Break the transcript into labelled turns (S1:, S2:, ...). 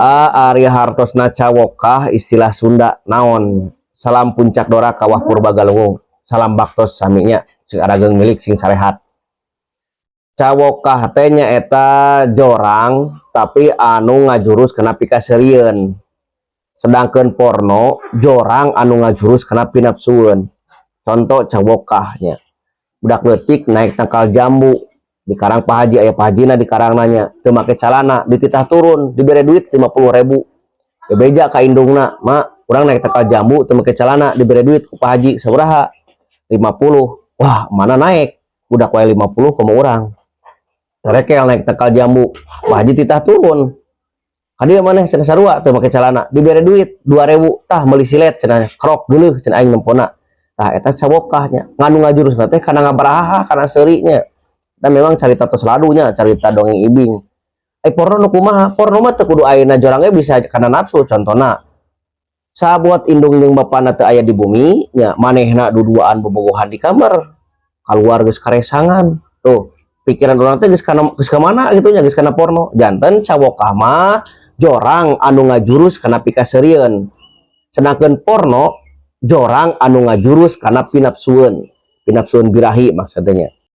S1: Ari hartosna cawokah istilah Sunda naon salam puncak dora kawah Purbagalunggung salam baktos saminya sing arageng milik sing sarehat cawokah teh nyaeta jorang tapi anu ngajurus kena pikaserieun sedangkan porno jorang anu ngajurus kena pinapsueun contoh cawokahnya budak leutik naik tangkal jambu di Karang Pak Haji aya Pak Hajina di Karang nanya teu make calana dititah turun dibere duit 50.000 ya beja ka indungna mak urang naik tangkal jambu teu make calana dibere duit ku Pak Haji sabaraha 50 wah mana naik budak wae 50 komo urang terekel naik tangkal jambu Pak Haji titah turun hadiah maneh cenah sarua teu make calana dibere duit 2.000 tah meuli silet cenah krok geuleuh cenah aing nempona tah eta cabokahnya nganu ngajurusna teh kana ngabaraha kana seurinya dan memang cerita tos ladunya cerita dongeng ibing porno nu kumaha porno mah teu kudu ayeuna jorangnya bisa karena nafsu contohna sabuat indung jeung bapana teu aya di bumi nya manehna duduaan bobogohan di kamar keluar geus karesangan tuh pikiran urang teh geus ka mana gitu nya geus kana porno janten cawokah mah jorang anu ngajurus kana pikaseurieun sedangkan porno jorang anu ngajurus kana pinapsueun birahi maksudnya